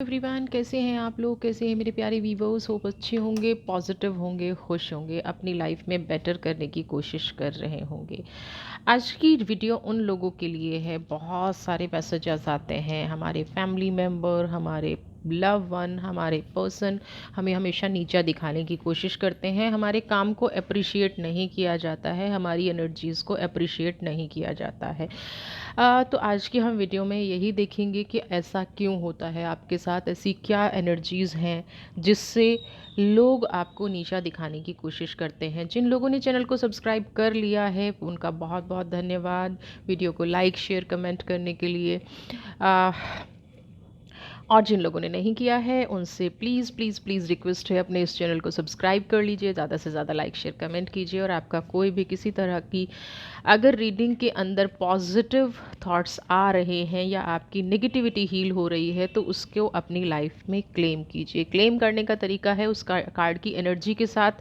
Everyone, कैसे हैं आप लोग? कैसे हैं मेरे प्यारे वीवर्स? होप अच्छे होंगे, पॉजिटिव होंगे, खुश होंगे, अपनी लाइफ में बेटर करने की कोशिश कर रहे होंगे। आज की वीडियो उन लोगों के लिए है, बहुत सारे मैसेजेस आते हैं, हमारे फैमिली मेम्बर, हमारे लव वन, हमारे पर्सन हमें हमेशा नीचा दिखाने की कोशिश करते हैं, हमारे काम को अप्रिशिएट नहीं किया जाता है, हमारी एनर्जीज़ को अप्रिशिएट नहीं किया जाता है। तो आज की हम वीडियो में यही देखेंगे कि ऐसा क्यों होता है आपके साथ, ऐसी क्या एनर्जीज़ हैं जिससे लोग आपको नीचा दिखाने की कोशिश करते हैं। जिन लोगों ने चैनल को सब्सक्राइब कर लिया है उनका बहुत बहुत धन्यवाद। वीडियो को लाइक शेयर कमेंट करने के लिए। आ, और जिन लोगों ने नहीं किया है उनसे प्लीज़ प्लीज़ प्लीज़ रिक्वेस्ट है, अपने इस चैनल को सब्सक्राइब कर लीजिए, ज़्यादा से ज़्यादा लाइक शेयर कमेंट कीजिए। और आपका कोई भी किसी तरह की अगर रीडिंग के अंदर पॉजिटिव थॉट्स आ रहे हैं या आपकी नेगेटिविटी हील हो रही है तो उसको अपनी लाइफ में क्लेम कीजिए। क्लेम करने का तरीका है उस कार्ड की एनर्जी के साथ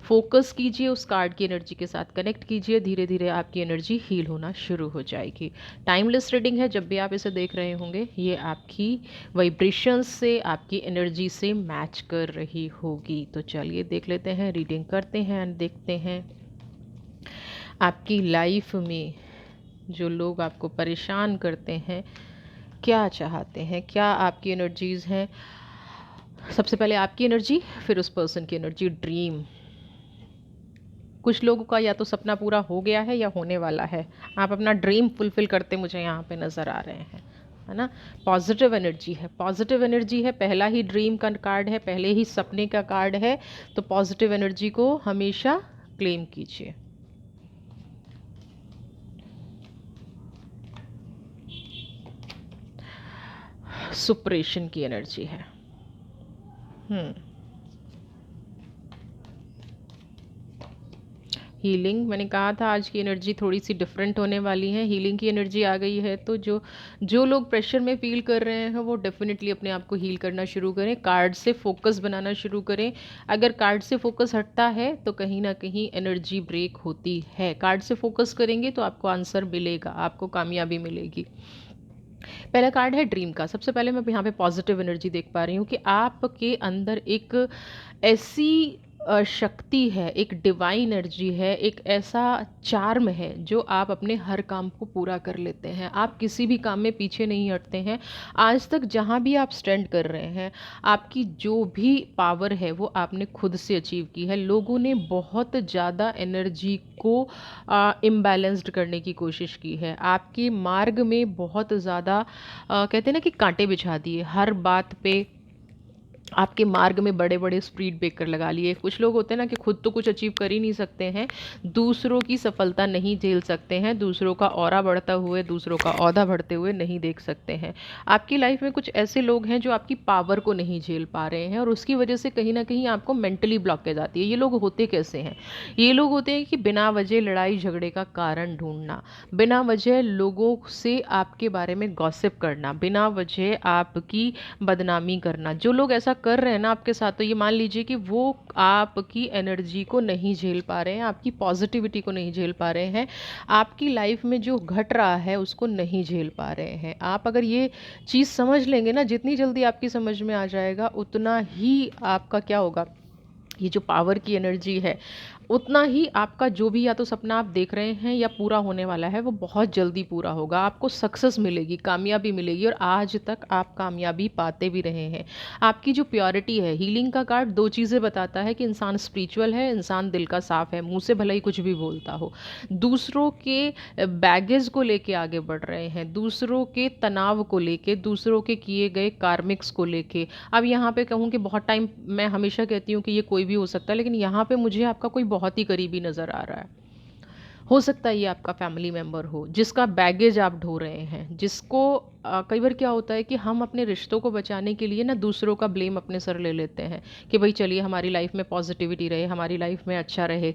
फोकस कीजिए, उस कार्ड की एनर्जी के साथ कनेक्ट कीजिए, धीरे धीरे आपकी एनर्जी हील होना शुरू हो जाएगी। टाइमलेस रीडिंग है, जब भी आप इसे देख रहे होंगे ये आपकी वाइब्रेशंस से, आपकी एनर्जी से मैच कर रही होगी। तो चलिए देख लेते हैं, रीडिंग करते हैं एंड देखते हैं आपकी लाइफ में जो लोग आपको परेशान करते हैं क्या चाहते हैं, क्या आपकी एनर्जीज़ हैं। सबसे पहले आपकी एनर्जी, फिर उस पर्सन की एनर्जी। ड्रीम, कुछ लोगों का या तो सपना पूरा हो गया है या होने वाला है, आप अपना ड्रीम फुलफिल करते मुझे यहाँ पे नज़र आ रहे हैं, है ना। पॉजिटिव एनर्जी है, पॉजिटिव एनर्जी है, पहला ही ड्रीम का कार्ड है, पहले ही सपने का कार्ड है। तो पॉजिटिव एनर्जी को हमेशा क्लेम कीजिए। सुप्रेशन की एनर्जी है। हीलिंग, मैंने कहा था आज की एनर्जी थोड़ी सी डिफरेंट होने वाली है। हीलिंग की एनर्जी आ गई है तो जो लोग प्रेशर में फील कर रहे हैं वो डेफिनेटली अपने आप को हील करना शुरू करें, कार्ड से फोकस बनाना शुरू करें। अगर कार्ड से फोकस हटता है तो कहीं ना कहीं एनर्जी ब्रेक होती है। कार्ड से फोकस करेंगे तो आपको आंसर मिलेगा, आपको कामयाबी मिलेगी। पहला कार्ड है ड्रीम का। सबसे पहले मैं यहाँ पे पॉजिटिव एनर्जी देख पा रही हूँ कि आपके अंदर एक ऐसी शक्ति है, एक डिवाइन एनर्जी है, एक ऐसा चार्म है जो आप अपने हर काम को पूरा कर लेते हैं। आप किसी भी काम में पीछे नहीं हटते हैं। आज तक जहाँ भी आप स्टैंड कर रहे हैं, आपकी जो भी पावर है वो आपने खुद से अचीव की है। लोगों ने बहुत ज़्यादा एनर्जी को इम्बैलेंस्ड करने की कोशिश की है, आपके मार्ग में बहुत ज़्यादा कहते हैं ना कि कांटे बिछा दिए, हर बात पे आपके मार्ग में बड़े बड़े स्पीड ब्रेकर लगा लिए। कुछ लोग होते हैं ना कि खुद तो कुछ अचीव कर ही नहीं सकते हैं, दूसरों की सफलता नहीं झेल सकते हैं, दूसरों का ऑरा बढ़ता हुए, दूसरों का औहदा बढ़ते हुए नहीं देख सकते हैं। आपकी लाइफ में कुछ ऐसे लोग हैं जो आपकी पावर को नहीं झेल पा रहे हैं और उसकी वजह से कहीं ना कहीं आपको मेंटली ब्लॉकेज आती है। ये लोग होते कैसे हैं? ये लोग होते हैं कि बिना वजह लड़ाई झगड़े का कारण ढूंढना, बिना वजह लोगों से आपके बारे में गॉसिप करना, बिना वजह आपकी बदनामी करना। जो लोग ऐसा कर रहे हैं ना आपके साथ, तो ये मान लीजिए कि वो आपकी एनर्जी को नहीं झेल पा रहे हैं, आपकी पॉजिटिविटी को नहीं झेल पा रहे हैं, आपकी लाइफ में जो घट रहा है उसको नहीं झेल पा रहे हैं। आप अगर ये चीज़ समझ लेंगे ना, जितनी जल्दी आपकी समझ में आ जाएगा उतना ही आपका क्या होगा, ये जो पावर की एनर्जी है, उतना ही आपका जो भी या तो सपना आप देख रहे हैं या पूरा होने वाला है वो बहुत जल्दी पूरा होगा। आपको सक्सेस मिलेगी, कामयाबी मिलेगी, और आज तक आप कामयाबी पाते भी रहे हैं। आपकी जो प्योरिटी है, हीलिंग का कार्ड दो चीज़ें बताता है कि इंसान स्पिरिचुअल है, इंसान दिल का साफ है, मुंह से भले ही कुछ भी बोलता हो, दूसरों के बैगेज को लेके आगे बढ़ रहे हैं, दूसरों के तनाव को लेके, दूसरों के किए गए कार्मिक्स को लेके। अब यहाँ पे कहूँ कि बहुत टाइम मैं हमेशा कहती हूँ कि ये कोई भी हो सकता है, लेकिन यहाँ पे मुझे आपका कोई बहुत ही करीबी नज़र आ रहा है। हो सकता है ये आपका फैमिली मेम्बर हो जिसका बैगेज आप ढो रहे हैं, जिसको कई बार क्या होता है कि हम अपने रिश्तों को बचाने के लिए ना दूसरों का ब्लेम अपने सर ले लेते हैं कि भाई चलिए हमारी लाइफ में पॉजिटिविटी रहे, हमारी लाइफ में अच्छा रहे,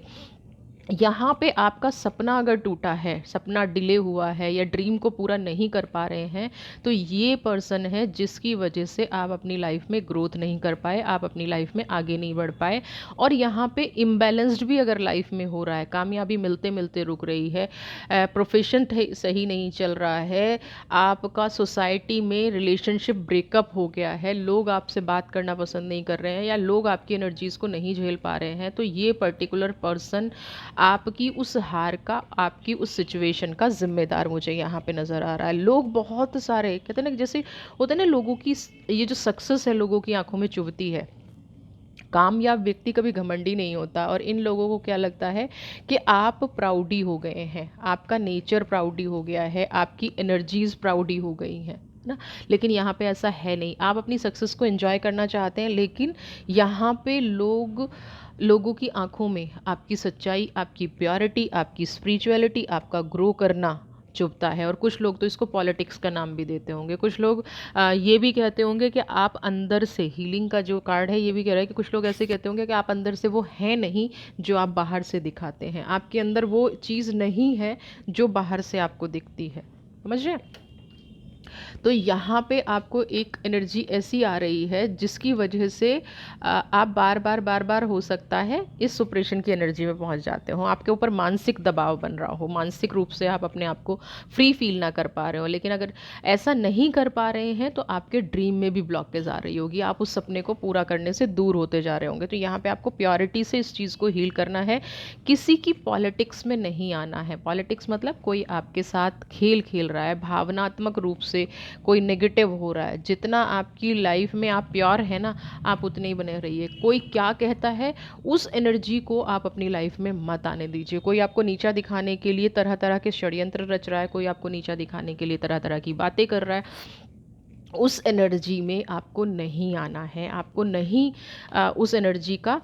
यहाँ पे आपका सपना अगर टूटा है, सपना डिले हुआ है या ड्रीम को पूरा नहीं कर पा रहे हैं, तो ये पर्सन है जिसकी वजह से आप अपनी लाइफ में ग्रोथ नहीं कर पाए, आप अपनी लाइफ में आगे नहीं बढ़ पाए। और यहाँ पे इम्बैलेंस्ड भी अगर लाइफ में हो रहा है, कामयाबी मिलते मिलते रुक रही है, प्रोफेशन सही नहीं चल रहा है, आपका सोसाइटी में रिलेशनशिप ब्रेकअप हो गया है, लोग आपसे बात करना पसंद नहीं कर रहे हैं या लोग आपकी एनर्जीज़ को नहीं झेल पा रहे हैं, तो ये पर्टिकुलर पर्सन आपकी उस हार का, आपकी उस सिचुएशन का ज़िम्मेदार मुझे यहाँ पे नज़र आ रहा है। लोग बहुत सारे कहते हैं ना, जैसे होता है ना, लोगों की ये जो सक्सेस है लोगों की आंखों में चुभती है। कामयाब व्यक्ति कभी घमंडी नहीं होता, और इन लोगों को क्या लगता है कि आप प्राउडी हो गए हैं, आपका नेचर प्राउडी हो गया है, आपकी एनर्जीज प्राउडी हो गई हैं ना। लेकिन यहाँ पे ऐसा है नहीं, आप अपनी सक्सेस को एंजॉय करना चाहते हैं, लेकिन यहाँ पे लोगों की आंखों में आपकी सच्चाई, आपकी प्योरिटी, आपकी स्पिरिचुअलिटी, आपका ग्रो करना चुभता है। और कुछ लोग तो इसको पॉलिटिक्स का नाम भी देते होंगे, कुछ लोग ये भी कहते होंगे कि आप अंदर से, हीलिंग का जो कार्ड है ये भी कह रहा है कि कुछ लोग ऐसे कहते होंगे कि आप अंदर से वो है नहीं जो आप बाहर से दिखाते हैं, आपके अंदर वो चीज़ नहीं है जो बाहर से आपको दिखती है। समझ रहे हैं? तो यहाँ पे आपको एक एनर्जी ऐसी आ रही है जिसकी वजह से आप बार बार हो सकता है इस सुप्रेशन की एनर्जी में पहुँच जाते हो, आपके ऊपर मानसिक दबाव बन रहा हो, मानसिक रूप से आप अपने आप को फ्री फील ना कर पा रहे हो। लेकिन अगर ऐसा नहीं कर पा रहे हैं तो आपके ड्रीम में भी ब्लॉकेज आ रही होगी, आप उस सपने को पूरा करने से दूर होते जा रहे होंगे। तो यहाँ पे आपको प्योरिटी से इस चीज़ को हील करना है, किसी की पॉलिटिक्स में नहीं आना है। पॉलिटिक्स मतलब कोई आपके साथ खेल खेल रहा है, भावनात्मक रूप से कोई नेगेटिव हो रहा है। जितना आपकी लाइफ में आप प्योर है ना, आप उतने ही बने रहिए। कोई क्या कहता है उस एनर्जी को आप अपनी लाइफ में मत आने दीजिए। कोई आपको नीचा दिखाने के लिए तरह तरह के षड्यंत्र रच रहा है, कोई आपको नीचा दिखाने के लिए तरह तरह की बातें कर रहा है, उस एनर्जी में आपको नहीं आना है। आपको नहीं उस एनर्जी का,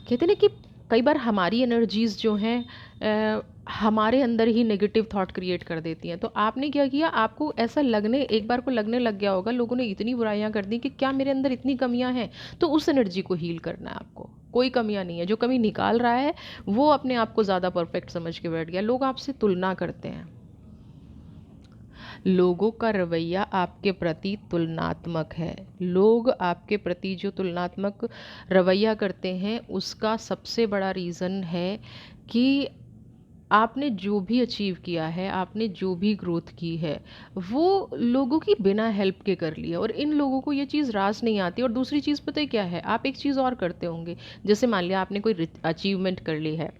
कहते ना कि कई बार हमारी एनर्जीज़ जो हैं हमारे अंदर ही नेगेटिव थॉट क्रिएट कर देती हैं। तो आपने क्या किया, आपको ऐसा लगने, एक बार को लगने लग गया होगा, लोगों ने इतनी बुराइयां कर दी कि क्या मेरे अंदर इतनी कमियां हैं, तो उस एनर्जी को हील करना है आपको। कोई कमियां नहीं है, जो कमी निकाल रहा है वो अपने आप को ज़्यादा परफेक्ट समझ के बैठ गया। लोग आपसे तुलना करते हैं, लोगों का रवैया आपके प्रति तुलनात्मक है। लोग आपके प्रति जो तुलनात्मक रवैया करते हैं उसका सबसे बड़ा रीज़न है कि आपने जो भी अचीव किया है, आपने जो भी ग्रोथ की है, वो लोगों की बिना हेल्प के कर लिया, और इन लोगों को ये चीज़ रास नहीं आती। और दूसरी चीज़ पता है क्या है, आप एक चीज़ और करते होंगे, जैसे मान लिया आपने कोई अचीवमेंट कर ली है,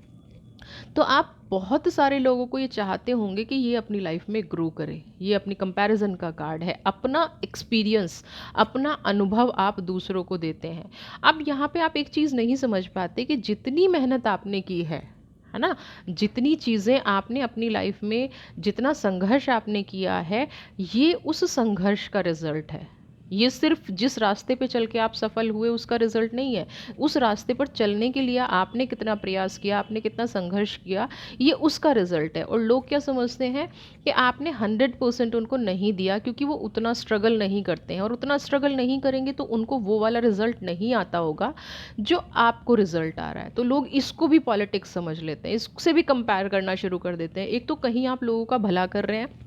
तो आप बहुत सारे लोगों को ये चाहते होंगे कि ये अपनी लाइफ में ग्रो करे। ये अपनी कंपैरिजन का कार्ड है, अपना एक्सपीरियंस, अपना अनुभव आप दूसरों को देते हैं। अब यहाँ पे आप एक चीज़ नहीं समझ पाते कि जितनी मेहनत आपने की है ना, जितनी चीज़ें आपने अपनी लाइफ में, जितना संघर्ष आपने किया है, ये उस संघर्ष का रिजल्ट है। ये सिर्फ जिस रास्ते पे चल के आप सफल हुए उसका रिजल्ट नहीं है। उस रास्ते पर चलने के लिए आपने कितना प्रयास किया, आपने कितना संघर्ष किया, ये उसका रिजल्ट है। और लोग क्या समझते हैं कि आपने 100% उनको नहीं दिया क्योंकि वो उतना स्ट्रगल नहीं करते हैं, और उतना स्ट्रगल नहीं करेंगे तो उनको वो वाला रिजल्ट नहीं आता होगा जो आपको रिजल्ट आ रहा है। तो लोग इसको भी पॉलिटिक्स समझ लेते हैं, इससे भी कंपेयर करना शुरू कर देते हैं। एक तो कहीं आप लोगों का भला कर रहे हैं,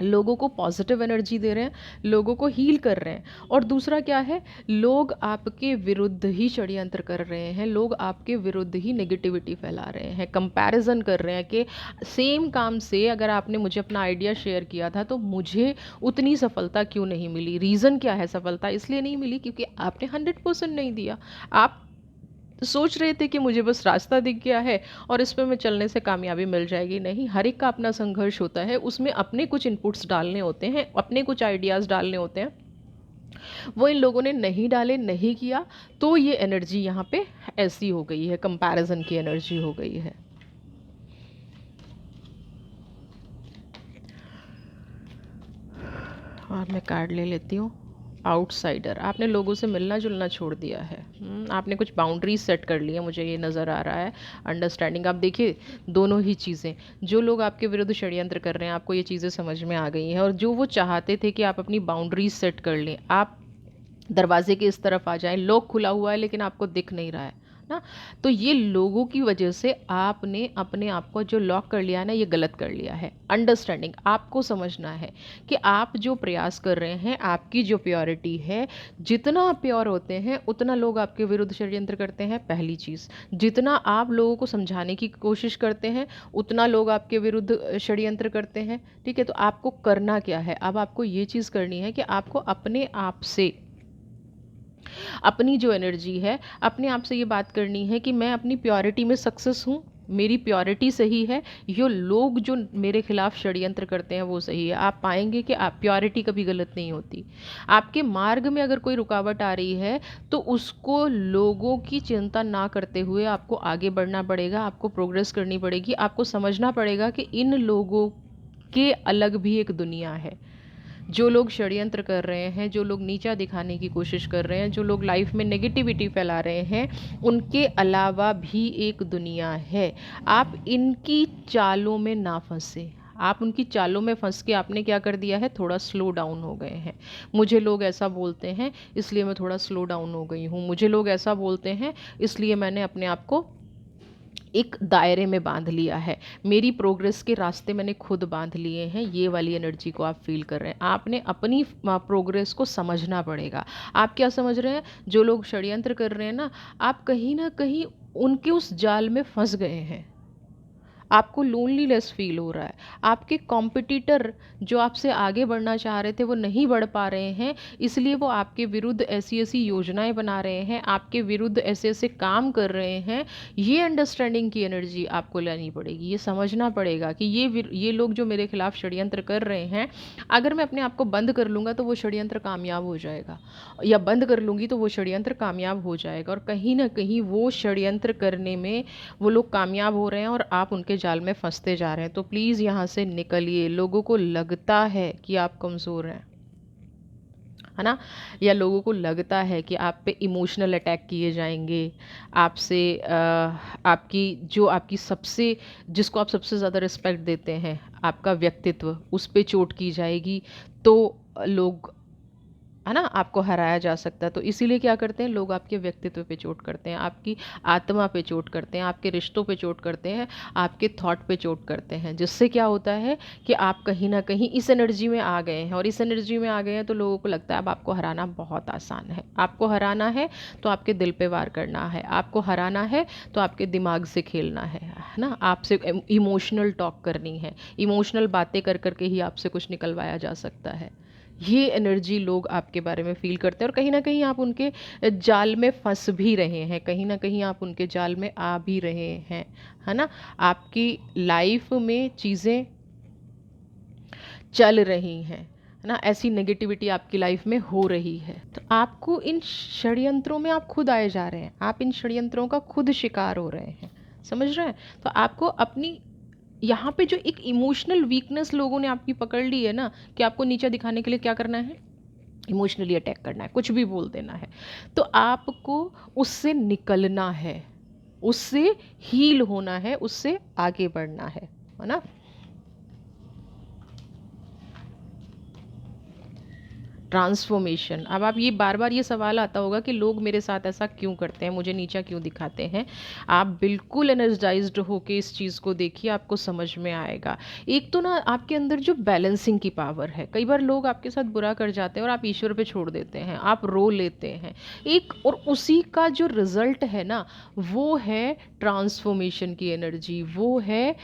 लोगों को पॉजिटिव एनर्जी दे रहे हैं, लोगों को हील कर रहे हैं, और दूसरा क्या है, लोग आपके विरुद्ध ही षड्यंत्र कर रहे हैं, लोग आपके विरुद्ध ही नेगेटिविटी फैला रहे हैं, कंपैरिजन कर रहे हैं कि सेम काम से अगर आपने मुझे अपना आइडिया शेयर किया था तो मुझे उतनी सफलता क्यों नहीं मिली। रीज़न क्या है, सफलता इसलिए नहीं मिली क्योंकि आपने 100% नहीं दिया। आप सोच रहे थे कि मुझे बस रास्ता दिख गया है और इस पे मैं चलने से कामयाबी मिल जाएगी। नहीं, हर एक का अपना संघर्ष होता है, उसमें अपने कुछ इनपुट्स डालने होते हैं, अपने कुछ आइडियाज़ डालने होते हैं, वो इन लोगों ने नहीं डाले, नहीं किया, तो ये एनर्जी यहाँ पे ऐसी हो गई है, कंपैरिजन की एनर्जी हो गई है। और मैं कार्ड ले लेती हूँ। आउटसाइडर, आपने लोगों से मिलना जुलना छोड़ दिया है, आपने कुछ बाउंड्रीज सेट कर ली है, मुझे ये नज़र आ रहा है। अंडरस्टैंडिंग, आप देखिए दोनों ही चीज़ें, जो लोग आपके विरुद्ध षड्यंत्र कर रहे हैं आपको ये चीज़ें समझ में आ गई हैं, और जो वो चाहते थे कि आप अपनी बाउंड्रीज सेट कर लें, आप दरवाजे के इस तरफ आ जाएं, लॉक खुला हुआ है लेकिन आपको दिख नहीं रहा है ना। तो ये लोगों की वजह से आपने अपने आप को जो लॉक कर लिया है ना, ये गलत कर लिया है। अंडरस्टैंडिंग, आपको समझना है कि आप जो प्रयास कर रहे हैं, आपकी जो प्योरिटी है, जितना आप प्योर होते हैं उतना लोग आपके विरुद्ध षड्यंत्र करते हैं। पहली चीज़, जितना आप लोगों को समझाने की कोशिश करते हैं उतना लोग आपके विरुद्ध षड्यंत्र करते हैं। ठीक है, तो आपको करना क्या है, अब आपको ये चीज़ करनी है कि आपको अपने आप से, अपनी जो एनर्जी है, अपने आप से ये बात करनी है कि मैं अपनी प्योरिटी में सक्सेस हूँ, मेरी प्योरिटी सही है, ये लोग जो मेरे खिलाफ षड्यंत्र करते हैं वो सही है। आप पाएंगे कि आप, प्योरिटी कभी गलत नहीं होती। आपके मार्ग में अगर कोई रुकावट आ रही है तो उसको लोगों की चिंता ना करते हुए आपको आगे बढ़ना पड़ेगा, आपको प्रोग्रेस करनी पड़ेगी। आपको समझना पड़ेगा कि इन लोगों के अलग भी एक दुनिया है। जो लोग षड्यंत्र कर रहे हैं, जो लोग नीचा दिखाने की कोशिश कर रहे हैं, जो लोग लाइफ में नेगेटिविटी फैला रहे हैं, उनके अलावा भी एक दुनिया है। आप इनकी चालों में ना फंसे। आप उनकी चालों में फंस के आपने क्या कर दिया है, थोड़ा स्लो डाउन हो गए हैं। मुझे लोग ऐसा बोलते हैं इसलिए मैं थोड़ा स्लो डाउन हो गई हूँ, मुझे लोग ऐसा बोलते हैं इसलिए मैंने अपने आप को एक दायरे में बांध लिया है, मेरी प्रोग्रेस के रास्ते मैंने खुद बांध लिए हैं। ये वाली एनर्जी को आप फील कर रहे हैं। आपने अपनी प्रोग्रेस को समझना पड़ेगा। आप क्या समझ रहे हैं, जो लोग षड्यंत्र कर रहे हैं ना कहीं उनके उस जाल में फंस गए हैं। आपको लोनलीनेस फील हो रहा है। आपके कॉम्पिटिटर जो आपसे आगे बढ़ना चाह रहे थे वो नहीं बढ़ पा रहे हैं, इसलिए वो आपके विरुद्ध ऐसी ऐसी योजनाएं बना रहे हैं, आपके विरुद्ध ऐसे ऐसे काम कर रहे हैं। ये अंडरस्टैंडिंग की एनर्जी आपको लेनी पड़ेगी। ये समझना पड़ेगा कि ये लोग जो मेरे खिलाफ षड्यंत्र कर रहे हैं, अगर मैं अपने आप को बंद कर लूँगा तो वो षड्यंत्र कामयाब हो जाएगा, या बंद कर लूँगी तो वो षड्यंत्र कामयाब हो जाएगा। और कहीं ना कहीं वो षड्यंत्र करने में वो लोग कामयाब हो रहे हैं और आप उनके जाल में फंसते जा रहे हैं। तो प्लीज़ यहाँ से निकलिए। लोगों को लगता है कि आप कमज़ोर हैं, है ना, या लोगों को लगता है कि आप पे इमोशनल अटैक किए जाएंगे, आपसे आपकी जो आपकी सबसे, जिसको आप सबसे ज़्यादा रिस्पेक्ट देते हैं, आपका व्यक्तित्व, उस पे चोट की जाएगी, तो लोग, है ना, आपको हराया जा सकता है। तो इसीलिए क्या करते हैं लोग, आपके व्यक्तित्व पे चोट करते हैं, आपकी आत्मा पे चोट करते हैं, आपके रिश्तों पे चोट करते हैं, आपके थॉट पे चोट करते हैं। जिससे क्या होता है कि आप कहीं ना कहीं इस एनर्जी में आ गए हैं, और इस एनर्जी में आ गए हैं तो लोगों को लगता है अब आपको हराना बहुत आसान है। आपको हराना है तो आपके दिल पे वार करना है, आपको हराना है तो आपके दिमाग से खेलना है ना, आपसे इमोशनल टॉक करनी है, इमोशनल बातें कर करके ही आपसे कुछ निकलवाया जा सकता है। ये एनर्जी लोग आपके बारे में फील करते हैं, और कहीं ना कहीं आप उनके जाल में फंस भी रहे हैं, कहीं ना कहीं आप उनके जाल में आ भी रहे हैं, है ना। आपकी लाइफ में चीज़ें चल रही हैं, है ना, ऐसी नेगेटिविटी आपकी लाइफ में हो रही है, तो आपको इन षड्यंत्रों में आप खुद आए जा रहे हैं, आप इन षड्यंत्रों का खुद शिकार हो रहे हैं। समझ रहे हैं। तो आपको अपनी, यहाँ पे जो एक इमोशनल वीकनेस लोगों ने आपकी पकड़ ली है ना, कि आपको नीचा दिखाने के लिए क्या करना है, इमोशनली अटैक करना है, कुछ भी बोल देना है, तो आपको उससे निकलना है, उससे हील होना है, उससे आगे बढ़ना है ना। ट्रांसफॉर्मेशन। अब आप ये बार बार ये सवाल आता होगा कि लोग मेरे साथ ऐसा क्यों करते हैं, मुझे नीचा क्यों दिखाते हैं। आप बिल्कुल एनर्जाइज्ड होके इस चीज़ को देखिए, आपको समझ में आएगा। एक तो ना आपके अंदर जो बैलेंसिंग की पावर है, कई बार लोग आपके साथ बुरा कर जाते हैं और आप ईश्वर पे छोड़ देते हैं, आप रो लेते हैं एक, और उसी का जो रिजल्ट है ना, वो है ट्रांसफॉर्मेशन की एनर्जी, वो है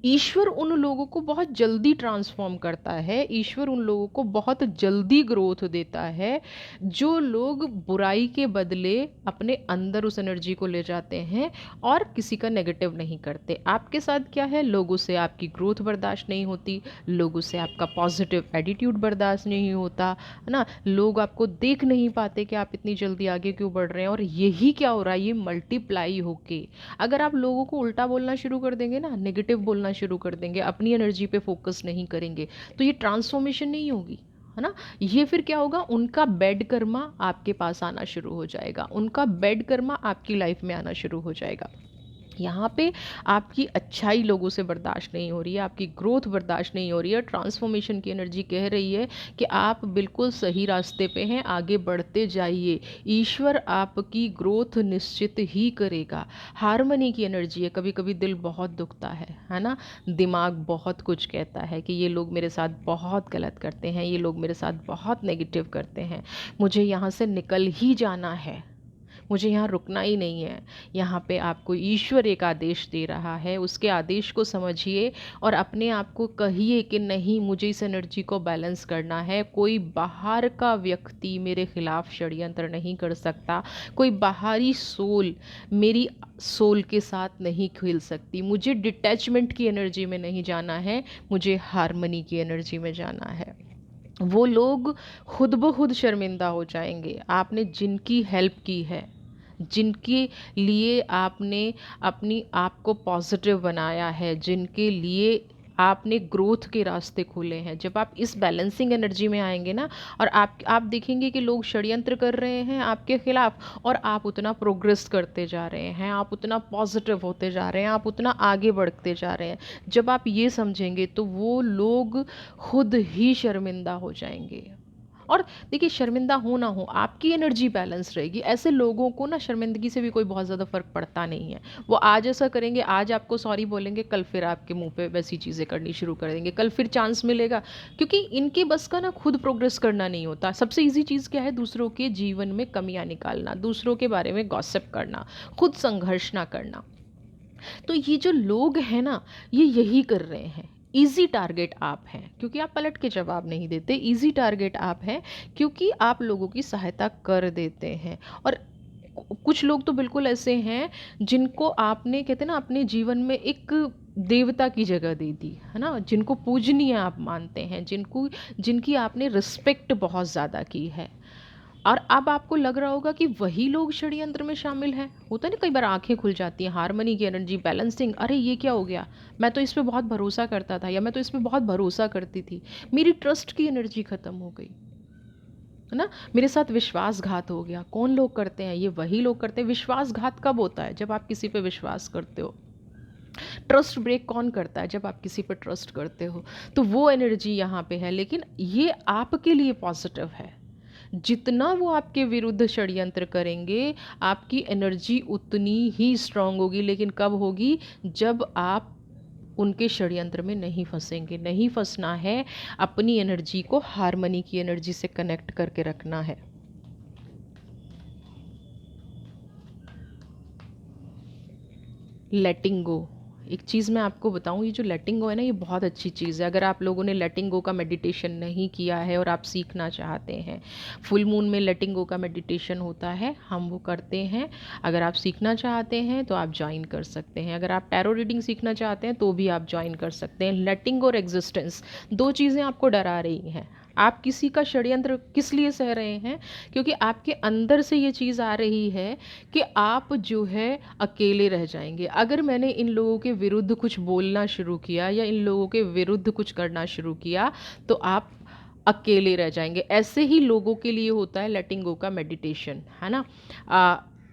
ईश्वर उन लोगों को बहुत जल्दी ट्रांसफॉर्म करता है, ईश्वर उन लोगों को बहुत जल्दी ग्रोथ देता है, जो लोग बुराई के बदले अपने अंदर उस एनर्जी को ले जाते हैं और किसी का नेगेटिव नहीं करते। आपके साथ क्या है, लोगों से आपकी ग्रोथ बर्दाश्त नहीं होती, लोगों से आपका पॉजिटिव एटीट्यूड बर्दाश्त नहीं होता, है ना, लोग आपको देख नहीं पाते कि आप इतनी जल्दी आगे क्यों बढ़ रहे हैं। और यही क्या हो रहा है, ये मल्टीप्लाई होके, अगर आप लोगों को उल्टा बोलना शुरू कर देंगे ना, नेगेटिव बोलना शुरू कर देंगे, अपनी एनर्जी पे फोकस नहीं करेंगे, तो ये ट्रांसफॉर्मेशन नहीं होगी, है ना। ये फिर क्या होगा, उनका बैड कर्मा आपके पास आना शुरू हो जाएगा, उनका बैड कर्मा आपकी लाइफ में आना शुरू हो जाएगा। यहाँ पे आपकी अच्छाई लोगों से बर्दाश्त नहीं हो रही है, आपकी ग्रोथ बर्दाश्त नहीं हो रही है। ट्रांसफॉर्मेशन की एनर्जी कह रही है कि आप बिल्कुल सही रास्ते पे हैं, आगे बढ़ते जाइए। ईश्वर आपकी ग्रोथ निश्चित ही करेगा। हार्मनी की एनर्जी है। कभी कभी दिल बहुत दुखता है ना, दिमाग बहुत कुछ कहता है कि ये लोग मेरे साथ बहुत गलत करते हैं, ये लोग मेरे साथ बहुत नेगेटिव करते हैं, मुझे यहाँ से निकल ही जाना है, मुझे यहाँ रुकना ही नहीं है। यहाँ पे आपको ईश्वर एक आदेश दे रहा है, उसके आदेश को समझिए और अपने आप को कहिए कि नहीं, मुझे इस एनर्जी को बैलेंस करना है। कोई बाहर का व्यक्ति मेरे खिलाफ षड्यंत्र नहीं कर सकता, कोई बाहरी सोल मेरी सोल के साथ नहीं खेल सकती। मुझे डिटैचमेंट की एनर्जी में नहीं जाना है, मुझे हार्मनी की एनर्जी में जाना है। वो लोग खुद ब खुद शर्मिंदा हो जाएंगे, आपने जिनकी हेल्प की है, जिनके लिए आपने अपनी आप को पॉजिटिव बनाया है, जिनके लिए आपने ग्रोथ के रास्ते खोले हैं। जब आप इस बैलेंसिंग एनर्जी में आएंगे ना, और आप देखेंगे कि लोग षड्यंत्र कर रहे हैं आपके खिलाफ और आप उतना प्रोग्रेस करते जा रहे हैं, आप उतना पॉजिटिव होते जा रहे हैं, आप उतना आगे बढ़ते जा रहे हैं। जब आप ये समझेंगे तो वो लोग खुद ही शर्मिंदा हो जाएंगे। और देखिए, शर्मिंदा हो ना हो, आपकी एनर्जी बैलेंस रहेगी। ऐसे लोगों को ना शर्मिंदगी से भी कोई बहुत ज़्यादा फ़र्क पड़ता नहीं है। वो आज ऐसा करेंगे, आज आपको सॉरी बोलेंगे, कल फिर आपके मुंह पे वैसी चीज़ें करनी शुरू कर देंगे, कल फिर चांस मिलेगा। क्योंकि इनके बस का ना खुद प्रोग्रेस करना नहीं होता। सबसे ईजी चीज़ क्या है? दूसरों के जीवन में कमियाँ निकालना, दूसरों के बारे में गॉसिप करना, खुद संघर्ष ना करना। तो ये जो लोग हैं ना, ये यही कर रहे हैं। ईजी टारगेट आप हैं क्योंकि आप पलट के जवाब नहीं देते। ईजी टारगेट आप हैं क्योंकि आप लोगों की सहायता कर देते हैं। और कुछ लोग तो बिल्कुल ऐसे हैं जिनको आपने, कहते हैं ना, अपने जीवन में एक देवता की जगह दे दी है ना, जिनको पूजनीय आप मानते हैं, जिनकी आपने रिस्पेक्ट बहुत ज़्यादा की है। और अब आपको लग रहा होगा कि वही लोग षड्यंत्र में शामिल हैं। होता है ना, कई बार आंखें खुल जाती हैं। हार्मनी की एनर्जी, बैलेंसिंग, अरे ये क्या हो गया, मैं तो इस पे बहुत भरोसा करता था, या मैं तो इस पे बहुत भरोसा करती थी, मेरी ट्रस्ट की एनर्जी ख़त्म हो गई, है ना, मेरे साथ विश्वासघात हो गया। कौन लोग करते हैं? ये वही लोग करते हैं। विश्वासघात कब होता है? जब आप किसी पे विश्वास करते हो। ट्रस्ट ब्रेक कौन करता है? जब आप किसी पर ट्रस्ट करते हो। तो वो एनर्जी यहाँ पे है, लेकिन ये आपके लिए पॉजिटिव है। जितना वो आपके विरुद्ध षड्यंत्र करेंगे, आपकी एनर्जी उतनी ही स्ट्रांग होगी। लेकिन कब होगी? जब आप उनके षड्यंत्र में नहीं फंसेंगे। नहीं फंसना है, अपनी एनर्जी को हार्मनी की एनर्जी से कनेक्ट करके रखना है। लेटिंग गो, एक चीज़ मैं आपको बताऊं, ये जो लेटिंग गो है ना, ये बहुत अच्छी चीज़ है। अगर आप लोगों ने लेटिंग गो का मेडिटेशन नहीं किया है और आप सीखना चाहते हैं, फुल मून में लेटिंग गो का मेडिटेशन होता है, हम वो करते हैं। अगर आप सीखना चाहते हैं तो आप ज्वाइन कर सकते हैं। अगर आप टैरो रीडिंग सीखना चाहते हैं तो भी आप ज्वाइन कर सकते हैं। लेटिंग और एग्जिस्टेंस, दो चीज़ें आपको डरा रही हैं। आप किसी का षड्यंत्र किस लिए सह रहे हैं? क्योंकि आपके अंदर से ये चीज़ आ रही है कि आप जो है अकेले रह जाएंगे। अगर मैंने इन लोगों के विरुद्ध कुछ बोलना शुरू किया या इन लोगों के विरुद्ध कुछ करना शुरू किया तो आप अकेले रह जाएंगे। ऐसे ही लोगों के लिए होता है लेटिंग गो का मेडिटेशन, है ना।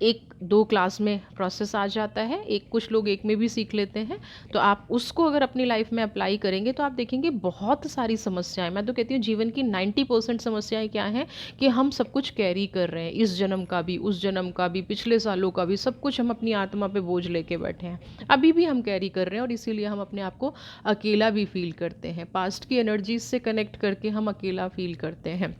एक दो क्लास में प्रोसेस आ जाता है, एक कुछ लोग एक में भी सीख लेते हैं। तो आप उसको अगर अपनी लाइफ में अप्लाई करेंगे तो आप देखेंगे बहुत सारी समस्याएं, मैं तो कहती हूँ जीवन की 90% समस्याएं क्या हैं कि हम सब कुछ कैरी कर रहे हैं, इस जन्म का भी, उस जन्म का भी, पिछले सालों का भी, सब कुछ हम अपनी आत्मा पे बोझ लेके बैठे हैं। अभी भी हम कैरी कर रहे हैं और इसीलिए हम अपने आप को अकेला भी फील करते हैं। पास्ट की एनर्जीज से कनेक्ट करके हम अकेला फील करते हैं।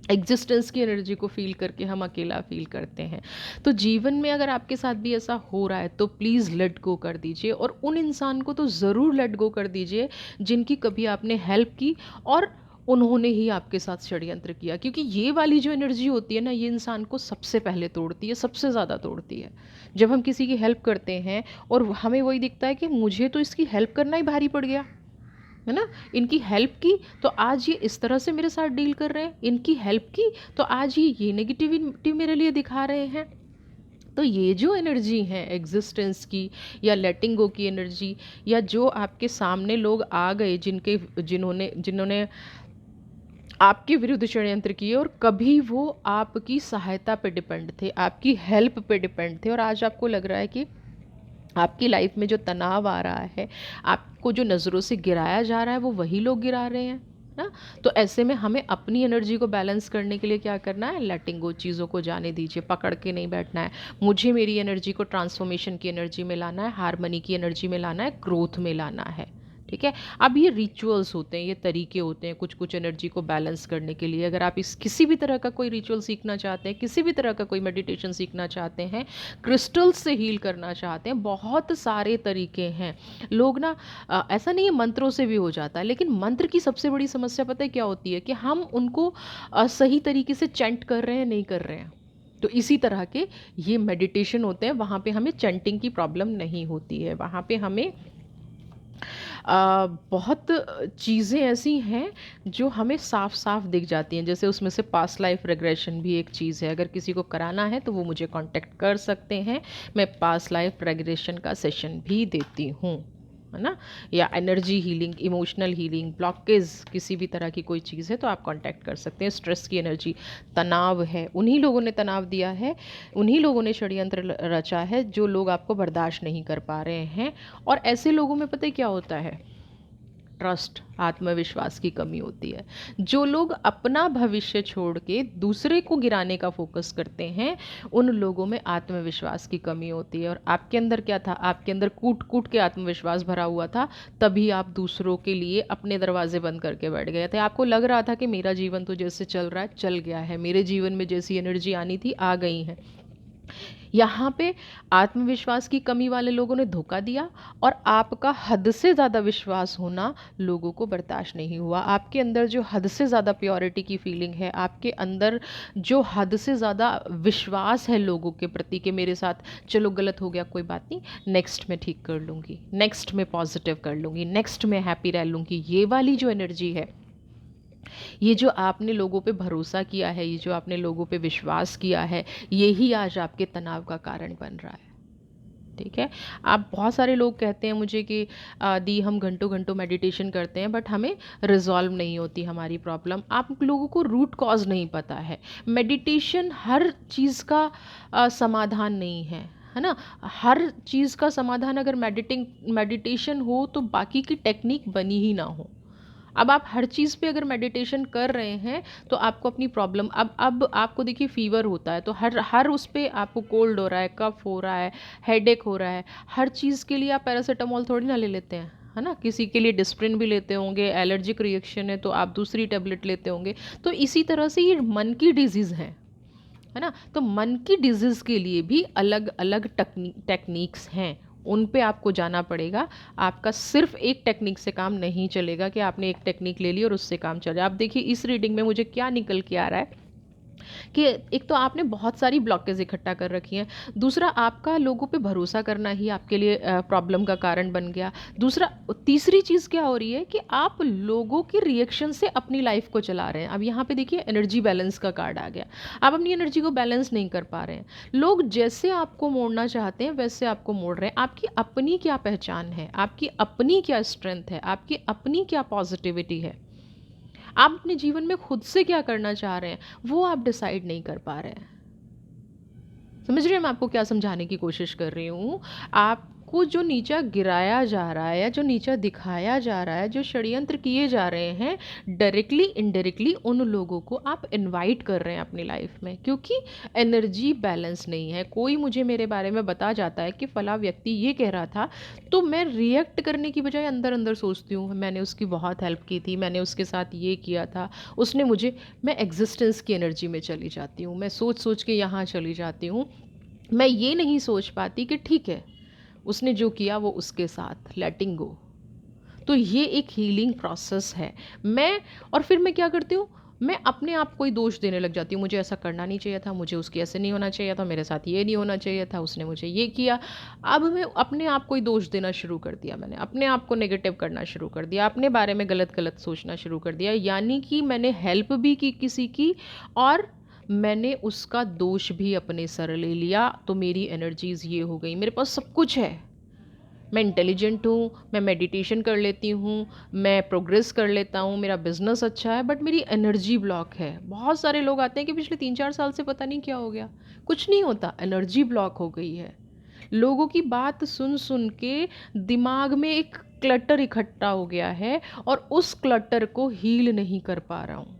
एग्जिस्टेंस की एनर्जी को फील करके हम अकेला फील करते हैं। तो जीवन में अगर आपके साथ भी ऐसा हो रहा है तो प्लीज़ लेट गो कर दीजिए, और उन इंसान को तो ज़रूर लेट गो कर दीजिए जिनकी कभी आपने हेल्प की और उन्होंने ही आपके साथ षड्यंत्र किया। क्योंकि ये वाली जो एनर्जी होती है ना, ये इंसान को सबसे पहले तोड़ती है, सबसे ज़्यादा तोड़ती है। जब हम किसी की हेल्प करते हैं और हमें वही दिखता है कि मुझे तो इसकी हेल्प करना ही भारी पड़ गया, है ना, इनकी हेल्प की तो आज ये इस तरह से मेरे साथ डील कर रहे हैं, इनकी हेल्प की तो आज ये नेगेटिविटी मेरे लिए दिखा रहे हैं। तो ये जो एनर्जी है एग्जिस्टेंस की या लेटिंग गो की एनर्जी, या जो आपके सामने लोग आ गए जिन्होंने जिन्होंने आपके विरुद्ध षड्यंत्र किए और कभी वो आपकी सहायता पे डिपेंड थे, आपकी हेल्प पे डिपेंड थे, और आज आपको लग रहा है कि आपकी लाइफ में जो तनाव आ रहा है, आपको जो नज़रों से गिराया जा रहा है, वो वही लोग गिरा रहे हैं ना। तो ऐसे में हमें अपनी एनर्जी को बैलेंस करने के लिए क्या करना है, लेटिंग गो, चीज़ों को जाने दीजिए, पकड़ के नहीं बैठना है। मुझे मेरी एनर्जी को ट्रांसफॉर्मेशन की एनर्जी में लाना है, हारमनी की एनर्जी में लाना है, ग्रोथ में लाना है। ठीक है। अब ये रिचुअल्स होते हैं, ये तरीके होते हैं कुछ कुछ एनर्जी को बैलेंस करने के लिए। अगर आप इस किसी भी तरह का कोई रिचुअल सीखना चाहते हैं, किसी भी तरह का कोई मेडिटेशन सीखना चाहते हैं, क्रिस्टल्स से हील करना चाहते हैं, बहुत सारे तरीके हैं। लोग ना ऐसा नहीं है मंत्रों से भी हो जाता है, लेकिन मंत्र की सबसे बड़ी समस्या पता है क्या होती है, कि हम उनको सही तरीके से चैंट कर रहे हैं, नहीं कर रहे हैं। तो इसी तरह के ये मेडिटेशन होते हैं, वहाँ पे हमें चैंटिंग की प्रॉब्लम नहीं होती है। वहाँ पे हमें बहुत चीज़ें ऐसी हैं जो हमें साफ साफ दिख जाती हैं। जैसे उसमें से पास्ट लाइफ रेग्रेशन भी एक चीज़ है। अगर किसी को कराना है तो वो मुझे कांटेक्ट कर सकते हैं, मैं पास्ट लाइफ रेग्रेशन का सेशन भी देती हूँ, है ना। या energy healing, emotional healing, blockage किसी भी तरह की कोई चीज़ है तो आप कांटेक्ट कर सकते हैं। स्ट्रेस की एनर्जी, तनाव है, उन्हीं लोगों ने तनाव दिया है, उन्हीं लोगों ने षड्यंत्र रचा है जो लोग आपको बर्दाश्त नहीं कर पा रहे हैं। और ऐसे लोगों में पता है क्या होता है, ट्रस्ट, आत्मविश्वास की कमी होती है। जो लोग अपना भविष्य छोड़ के दूसरे को गिराने का फोकस करते हैं, उन लोगों में आत्मविश्वास की कमी होती है। और आपके अंदर क्या था, आपके अंदर कूट कूट के आत्मविश्वास भरा हुआ था, तभी आप दूसरों के लिए अपने दरवाजे बंद करके बैठ गए थे। आपको लग रहा था कि मेरा जीवन तो जैसे चल रहा है चल गया है, मेरे जीवन में जैसी एनर्जी आनी थी आ गई है। यहाँ पे आत्मविश्वास की कमी वाले लोगों ने धोखा दिया, और आपका हद से ज़्यादा विश्वास होना लोगों को बर्दाश्त नहीं हुआ। आपके अंदर जो हद से ज़्यादा प्योरिटी की फीलिंग है, आपके अंदर जो हद से ज़्यादा विश्वास है लोगों के प्रति कि मेरे साथ चलो गलत हो गया कोई बात नहीं, नेक्स्ट मैं ठीक कर लूँगी, नेक्स्ट मैं पॉजिटिव कर लूँगी, नेक्स्ट मैं हैप्पी रह लूँगी, ये वाली जो एनर्जी है, ये जो आपने लोगों पे भरोसा किया है, ये जो आपने लोगों पे विश्वास किया है, यही आज आपके तनाव का कारण बन रहा है। ठीक है। आप, बहुत सारे लोग कहते हैं मुझे कि दी हम घंटों घंटों मेडिटेशन करते हैं बट हमें रिजॉल्व नहीं होती हमारी प्रॉब्लम। आप लोगों को रूट कॉज नहीं पता है। मेडिटेशन हर चीज़ का समाधान नहीं है ना। हर चीज़ का समाधान अगर मेडिटेशन हो तो बाकी की टेक्निक बनी ही ना हो। अब आप हर चीज़ पे अगर मेडिटेशन कर रहे हैं तो आपको अपनी प्रॉब्लम, अब आपको देखिए फीवर होता है तो हर हर उस पे आपको कोल्ड हो रहा है, कफ हो रहा है, हेडेक हो रहा है, हर चीज़ के लिए आप पैरासीटामोल थोड़ी ना ले लेते हैं, है ना। किसी के लिए डिस्प्रिन भी लेते होंगे, एलर्जिक रिएक्शन है तो आप दूसरी टेबलेट लेते होंगे। तो इसी तरह से ये मन की डिजीज़ है ना। तो मन की डिजीज़ के लिए भी अलग अलग टेक्निक्स हैं, उन पे आपको जाना पड़ेगा। आपका सिर्फ एक टेक्निक से काम नहीं चलेगा कि आपने एक टेक्निक ले ली और उससे काम चल जाए। आप देखिए इस रीडिंग में मुझे क्या निकल के आ रहा है कि एक तो आपने बहुत सारी ब्लॉकेज इकट्ठा कर रखी हैं, दूसरा आपका लोगों पे भरोसा करना ही आपके लिए प्रॉब्लम का कारण बन गया। दूसरा, तीसरी चीज़ क्या हो रही है कि आप लोगों के रिएक्शन से अपनी लाइफ को चला रहे हैं। अब यहाँ पे देखिए एनर्जी बैलेंस का कार्ड आ गया, आप अपनी एनर्जी को बैलेंस नहीं कर पा रहे हैं। लोग जैसे आपको मोड़ना चाहते हैं वैसे आपको मोड़ रहे हैं। आपकी अपनी क्या पहचान है, आपकी अपनी क्या स्ट्रेंथ है, आपकी अपनी क्या पॉजिटिविटी है, आप अपने जीवन में खुद से क्या करना चाह रहे हैं, वो आप डिसाइड नहीं कर पा रहे हैं। समझ रहे हैं मैं आपको क्या समझाने की कोशिश कर रही हूँ। आपको जो नीचा गिराया जा रहा है या जो नीचा दिखाया जा रहा है, जो षड्यंत्र किए जा रहे हैं, डायरेक्टली इनडायरेक्टली उन लोगों को आप इनवाइट कर रहे हैं अपनी लाइफ में, क्योंकि एनर्जी बैलेंस नहीं है। कोई मुझे मेरे बारे में बता जाता है कि फला व्यक्ति ये कह रहा था, तो मैं रिएक्ट करने की बजाय अंदर अंदर सोचती हूँ मैंने उसकी बहुत हेल्प की थी, मैंने उसके साथ ये किया था, उसने मुझे, मैं एग्जिस्टेंस की एनर्जी में चली जाती हूँ, मैं सोच सोच के यहाँ चली जाती हूँ। मैं ये नहीं सोच पाती कि ठीक है उसने जो किया वो उसके साथ, लेटिंग गो। तो ये एक हीलिंग प्रोसेस है। मैं, और फिर मैं क्या करती हूँ, मैं अपने आप को ही दोष देने लग जाती हूँ, मुझे ऐसा करना नहीं चाहिए था, मुझे उसके ऐसे नहीं होना चाहिए था, मेरे साथ ये नहीं होना चाहिए था, उसने मुझे ये किया। अब मैं अपने आप को ही दोष देना शुरू कर दिया, मैंने अपने आप को नेगेटिव करना शुरू कर दिया, अपने बारे में गलत गलत सोचना शुरू कर दिया। यानी कि मैंने हेल्प भी की किसी की और मैंने उसका दोष भी अपने सर ले लिया। तो मेरी एनर्जीज़ ये हो गई, मेरे पास सब कुछ है, मैं इंटेलिजेंट हूँ, मैं मेडिटेशन कर लेती हूँ, मैं प्रोग्रेस कर लेता हूँ, मेरा बिजनेस अच्छा है, बट मेरी एनर्जी ब्लॉक है। बहुत सारे लोग आते हैं कि पिछले 3-4 साल से पता नहीं क्या हो गया, कुछ नहीं होता, एनर्जी ब्लॉक हो गई है। लोगों की बात सुन सुन के दिमाग में एक क्लटर इकट्ठा हो गया है और उस क्लटर को हील नहीं कर पा रहा हूँ,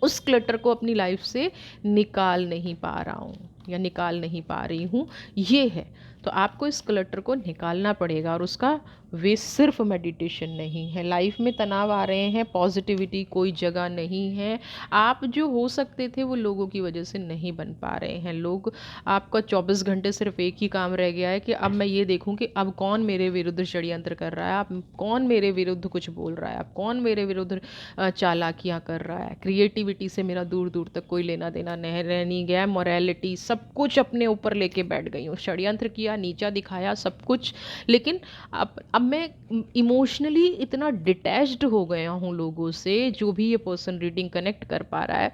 उस क्लटर को अपनी लाइफ से निकाल नहीं पा रहा हूँ या निकाल नहीं पा रही हूँ, ये है। तो आपको इस क्लटर को निकालना पड़ेगा और उसका वे सिर्फ मेडिटेशन नहीं है। लाइफ में तनाव आ रहे हैं, पॉजिटिविटी कोई जगह नहीं है। आप जो हो सकते थे वो लोगों की वजह से नहीं बन पा रहे हैं। लोग, आपका 24 घंटे सिर्फ एक ही काम रह गया है कि अब मैं ये देखूं कि अब कौन मेरे विरुद्ध षड्यंत्र कर रहा है, अब कौन मेरे विरुद्ध कुछ बोल रहा है, अब कौन मेरे विरुद्ध चालाकियाँ कर रहा है। क्रिएटिविटी से मेरा दूर दूर तक कोई लेना देना नहीं रह नहीं गया। मोरालिटी सब कुछ अपने ऊपर लेके बैठ गई हूँ, षड्यंत्र किया, नीचा दिखाया सब कुछ। लेकिन अब मैं इमोशनली इतना डिटैच्ड हो गया हूँ लोगों से, जो भी ये पर्सन रीडिंग कनेक्ट कर पा रहा है,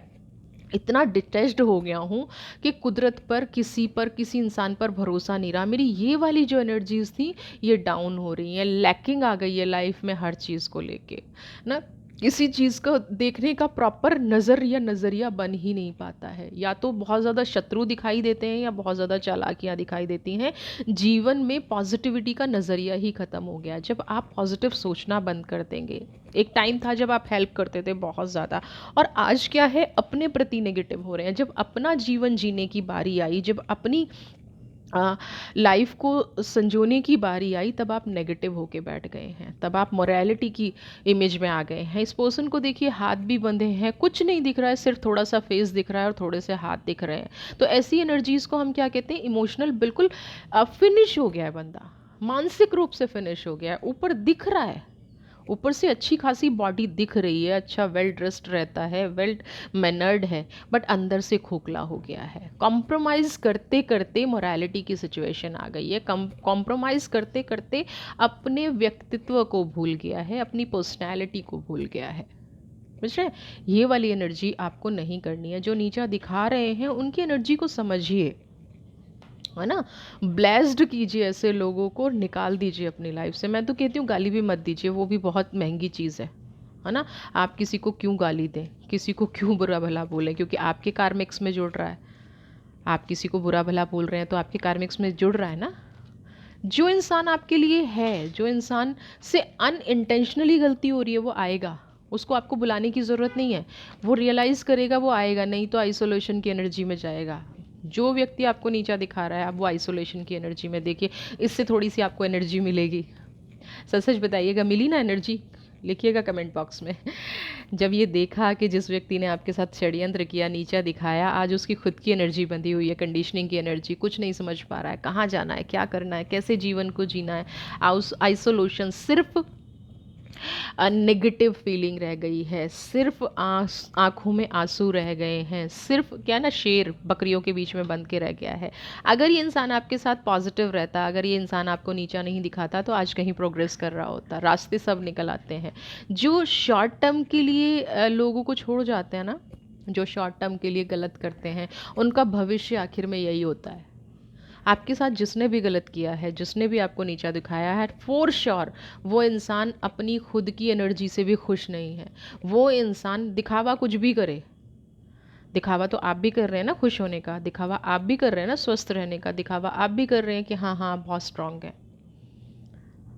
इतना डिटैच्ड हो गया हूँ कि कुदरत पर, किसी इंसान पर भरोसा नहीं रहा। मेरी ये वाली जो एनर्जीज थी ये डाउन हो रही हैं, लैकिंग आ गई है लाइफ में हर चीज़ को लेके ना। किसी चीज़ को देखने का प्रॉपर नज़रिया बन ही नहीं पाता है। या तो बहुत ज़्यादा शत्रु दिखाई देते हैं या बहुत ज़्यादा चालाकियाँ दिखाई देती हैं। जीवन में पॉजिटिविटी का नज़रिया ही ख़त्म हो गया। जब आप पॉजिटिव सोचना बंद कर देंगे, एक टाइम था जब आप हेल्प करते थे बहुत ज़्यादा, और आज क्या है, अपने प्रति नेगेटिव हो रहे हैं। जब अपना जीवन जीने की बारी आई, जब अपनी लाइफ को संजोने की बारी आई, तब आप नेगेटिव होके बैठ गए हैं, तब आप मोरालिटी की इमेज में आ गए हैं। इस पर्सन को देखिए, हाथ भी बंधे हैं, कुछ नहीं दिख रहा है, सिर्फ थोड़ा सा फेस दिख रहा है और थोड़े से हाथ दिख रहे हैं। तो ऐसी एनर्जीज़ को हम क्या कहते हैं, इमोशनल, बिल्कुल फिनिश हो गया है बंदा, मानसिक रूप से फिनिश हो गया है। ऊपर दिख रहा है, ऊपर से अच्छी खासी बॉडी दिख रही है, अच्छा वेल ड्रेस्ड रहता है, वेल मैनर्ड है, बट अंदर से खोखला हो गया है। कॉम्प्रोमाइज़ करते करते मोरालिटी की सिचुएशन आ गई है। कॉम्प्रोमाइज़ करते करते अपने व्यक्तित्व को भूल गया है, अपनी पर्सनैलिटी को भूल गया है। समझ रहे हैं? ये वाली एनर्जी आपको नहीं करनी है। जो नीचा दिखा रहे हैं उनकी एनर्जी को समझिए, है ना। ब्लेस्ड कीजिए ऐसे लोगों को, निकाल दीजिए अपनी लाइफ से। मैं तो कहती हूँ गाली भी मत दीजिए, वो भी बहुत महंगी चीज़ है ना। आप किसी को क्यों गाली दें, किसी को क्यों बुरा भला बोलें, क्योंकि आपके कार्मिक्स में जुड़ रहा है। आप किसी को बुरा भला बोल रहे हैं तो आपके कार्मिक्स में जुड़ रहा है ना। जो इंसान आपके लिए है, जो इंसान से अनइंटेंशनली गलती हो रही है, वो आएगा, उसको आपको बुलाने की ज़रूरत नहीं है। वो रियलाइज़ करेगा, वो आएगा, नहीं तो आइसोलेशन की एनर्जी में जाएगा। जो व्यक्ति आपको नीचा दिखा रहा है, आप वो आइसोलेशन की एनर्जी में देखिए, इससे थोड़ी सी आपको एनर्जी मिलेगी। सच सच बताइएगा, मिली ना एनर्जी? लिखिएगा कमेंट बॉक्स में। जब ये देखा कि जिस व्यक्ति ने आपके साथ षड्यंत्र किया, नीचा दिखाया, आज उसकी खुद की एनर्जी बंधी हुई है, कंडीशनिंग की एनर्जी, कुछ नहीं समझ पा रहा है कहाँ जाना है, क्या करना है, कैसे जीवन को जीना है। आइसोलेशन, सिर्फ नेगेटिव फीलिंग रह गई है, सिर्फ आंखों में आंसू रह गए हैं, सिर्फ क्या ना, शेर बकरियों के बीच में बंद के रह गया है। अगर ये इंसान आपके साथ पॉजिटिव रहता, अगर ये इंसान आपको नीचा नहीं दिखाता, तो आज कहीं प्रोग्रेस कर रहा होता। रास्ते सब निकल आते हैं। जो शॉर्ट टर्म के लिए लोगों को छोड़ जाते हैं ना, जो शॉर्ट टर्म के लिए गलत करते हैं, उनका भविष्य आखिर में यही होता है। आपके साथ जिसने भी गलत किया है, जिसने भी आपको नीचा दिखाया है, फॉर श्योर वो इंसान अपनी खुद की एनर्जी से भी खुश नहीं है। वो इंसान दिखावा कुछ भी करे, दिखावा तो आप भी कर रहे हैं ना खुश होने का, दिखावा आप भी कर रहे हैं ना स्वस्थ रहने का, दिखावा आप भी कर रहे हैं कि हाँ हाँ बहुत स्ट्रांग है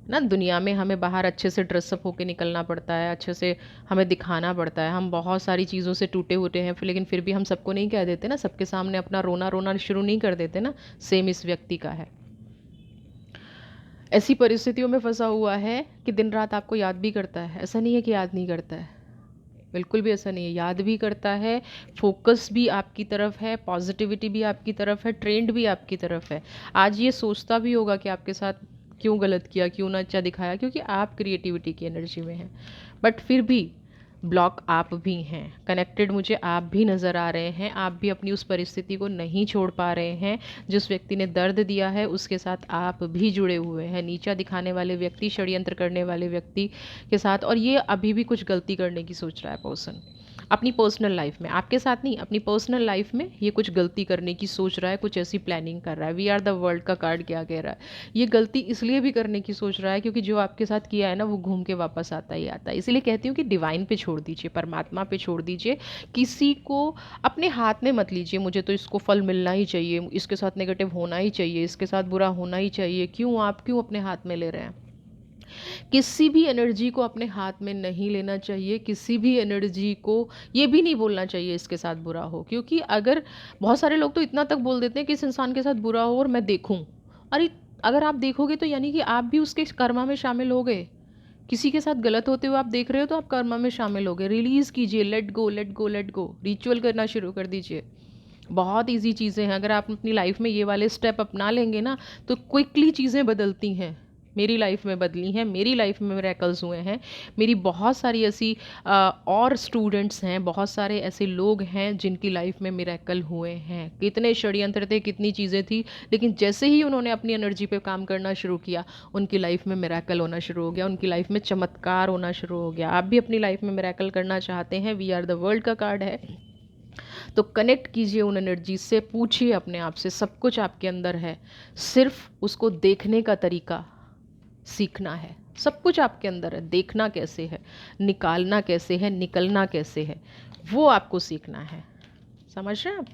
ना। दुनिया में हमें बाहर अच्छे से ड्रेसअप होके निकलना पड़ता है, अच्छे से हमें दिखाना पड़ता है, हम बहुत सारी चीज़ों से टूटे हुए हैं, लेकिन फिर भी हम सबको नहीं कह देते ना, सबके सामने अपना रोना रोना शुरू नहीं कर देते ना। सेम इस व्यक्ति का है, ऐसी परिस्थितियों में फंसा हुआ है कि दिन रात आपको याद भी करता है। ऐसा नहीं है कि याद नहीं करता है, बिल्कुल भी ऐसा नहीं है, याद भी करता है, फोकस भी आपकी तरफ है, पॉजिटिविटी भी आपकी तरफ है, ट्रेंड भी आपकी तरफ है। आज ये सोचता भी होगा कि आपके साथ क्यों गलत किया, क्यों ना अच्छा दिखाया, क्योंकि आप क्रिएटिविटी की एनर्जी में हैं। बट फिर भी ब्लॉक आप भी हैं, कनेक्टेड मुझे आप भी नज़र आ रहे हैं, आप भी अपनी उस परिस्थिति को नहीं छोड़ पा रहे हैं। जिस व्यक्ति ने दर्द दिया है उसके साथ आप भी जुड़े हुए हैं, नीचा दिखाने वाले व्यक्ति, षड्यंत्र करने वाले व्यक्ति के साथ। और ये अभी भी कुछ गलती करने की सोच रहा है पर्सन। अपनी पर्सनल लाइफ में, आपके साथ नहीं, अपनी पर्सनल लाइफ में ये कुछ गलती करने की सोच रहा है, कुछ ऐसी प्लानिंग कर रहा है। वी आर द वर्ल्ड का कार्ड क्या कह रहा है, ये गलती इसलिए भी करने की सोच रहा है क्योंकि जो आपके साथ किया है ना वो घूम के वापस आता ही आता है। इसीलिए कहती हूँ कि डिवाइन पे छोड़ दीजिए, परमात्मा पे छोड़ दीजिए, किसी को अपने हाथ में मत लीजिए। मुझे तो इसको फल मिलना ही चाहिए, इसके साथ नेगेटिव होना ही चाहिए, इसके साथ बुरा होना ही चाहिए। क्यों अपने हाथ में ले रहे हैं? किसी भी एनर्जी को अपने हाथ में नहीं लेना चाहिए, किसी भी एनर्जी को ये भी नहीं बोलना चाहिए इसके साथ बुरा हो, क्योंकि अगर बहुत सारे लोग तो इतना तक बोल देते हैं कि इस इंसान के साथ बुरा हो और मैं देखूं। अरे अगर आप देखोगे तो यानी कि आप भी उसके कर्मा में शामिल हो गए। किसी के साथ गलत होते हुए आप देख रहे हो तो आप कर्मा में शामिल हो गए। रिलीज़ कीजिए, let go let go let go, ritual करना शुरू कर दीजिए। बहुत इजी चीज़ें हैं, अगर आप अपनी लाइफ में ये वाले स्टेप अपना लेंगे ना तो क्विकली चीज़ें बदलती हैं। मेरी लाइफ में बदली हैं, मेरी लाइफ में मिरेकल्स हुए हैं। मेरी बहुत सारी ऐसी और स्टूडेंट्स हैं, बहुत सारे ऐसे लोग हैं जिनकी लाइफ में मिरेकल हुए हैं। कितने षड्यंत्र थे, कितनी चीज़ें थी, लेकिन जैसे ही उन्होंने अपनी एनर्जी पे काम करना शुरू किया उनकी लाइफ में मिरेकल होना शुरू हो गया, उनकी लाइफ में चमत्कार होना शुरू हो गया। आप भी अपनी लाइफ में मिरेकल करना चाहते हैं, वी आर द वर्ल्ड का कार्ड है, तो कनेक्ट कीजिए उन एनर्जी से, पूछिए अपने आप से, सब कुछ आपके अंदर है, सिर्फ उसको देखने का तरीका सीखना है। सब कुछ आपके अंदर है, देखना कैसे है, निकालना कैसे है, निकलना कैसे है, वो आपको सीखना है। समझ रहे हैं आप?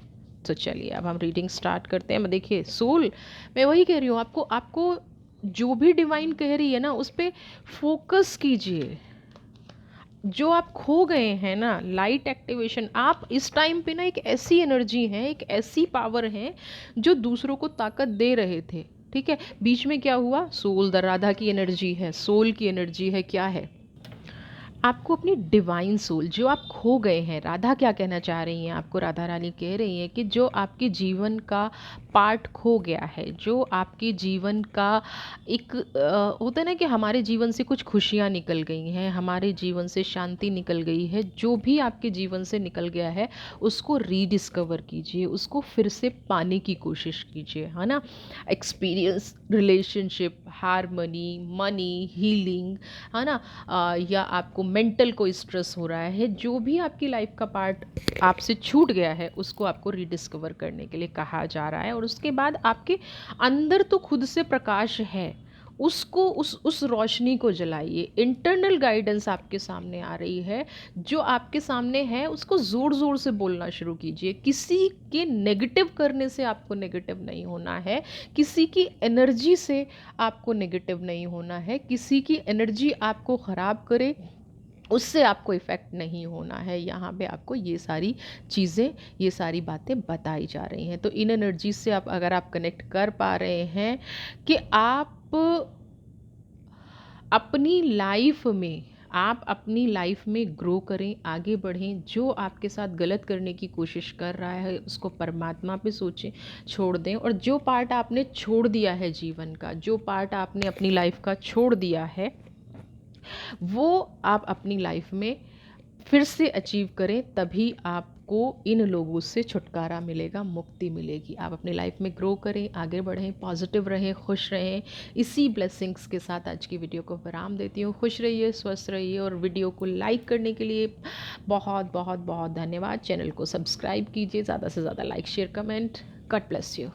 तो चलिए अब हम रीडिंग स्टार्ट करते हैं। देखिए सोल, मैं वही कह रही हूँ आपको, आपको जो भी डिवाइन कह रही है ना उस पर फोकस कीजिए। जो आप खो गए हैं ना, लाइट एक्टिवेशन, आप इस टाइम पे ना एक ऐसी एनर्जी है, एक ऐसी पावर है जो दूसरों को ताकत दे रहे थे। ठीक है, बीच में क्या हुआ? सोल, द राधा की एनर्जी है, सोल की एनर्जी है, क्या है? आपको अपनी डिवाइन सोल जो आप खो गए हैं। राधा क्या कहना चाह रही हैं आपको? राधा रानी कह रही हैं कि जो आपके जीवन का पार्ट खो गया है, जो आपके जीवन का एक होता है ना कि हमारे जीवन से कुछ खुशियाँ निकल गई हैं, हमारे जीवन से शांति निकल गई है, जो भी आपके जीवन से निकल गया है उसको रीडिस्कवर कीजिए, उसको फिर से पाने की कोशिश कीजिए, है ना। Experience, relationship, harmony, money, healing, है ना। या आपको मेंटल कोई स्ट्रेस हो रहा है, जो भी आपकी लाइफ का पार्ट आपसे छूट गया है उसको आपको रिडिस्कवर करने के लिए कहा जा रहा है। और उसके बाद आपके अंदर तो खुद से प्रकाश है, उसको उस रोशनी को जलाइए। इंटरनल गाइडेंस आपके सामने आ रही है, जो आपके सामने है उसको ज़ोर ज़ोर से बोलना शुरू कीजिए। किसी के नेगेटिव करने से आपको नेगेटिव नहीं होना है, किसी की एनर्जी से आपको नेगेटिव नहीं होना है, किसी की एनर्जी आपको ख़राब करे उससे आपको इफ़ेक्ट नहीं होना है। यहाँ पे आपको ये सारी चीज़ें, ये सारी बातें बताई जा रही हैं। तो इन एनर्जी से आप अगर आप कनेक्ट कर पा रहे हैं कि आप अपनी लाइफ में ग्रो करें, आगे बढ़ें। जो आपके साथ गलत करने की कोशिश कर रहा है उसको परमात्मा पे सोचें, छोड़ दें। और जो पार्ट आपने छोड़ दिया है जीवन का, जो पार्ट आपने अपनी लाइफ का छोड़ दिया है, वो आप अपनी लाइफ में फिर से अचीव करें, तभी आपको इन लोगों से छुटकारा मिलेगा, मुक्ति मिलेगी। आप अपनी लाइफ में ग्रो करें, आगे बढ़ें, पॉजिटिव रहें, खुश रहें। इसी ब्लेसिंग्स के साथ आज की वीडियो को विराम देती हूँ। खुश रहिए, स्वस्थ रहिए, और वीडियो को लाइक करने के लिए बहुत बहुत बहुत धन्यवाद। चैनल को सब्सक्राइब कीजिए, ज़्यादा से ज़्यादा like, share, comment. God bless you.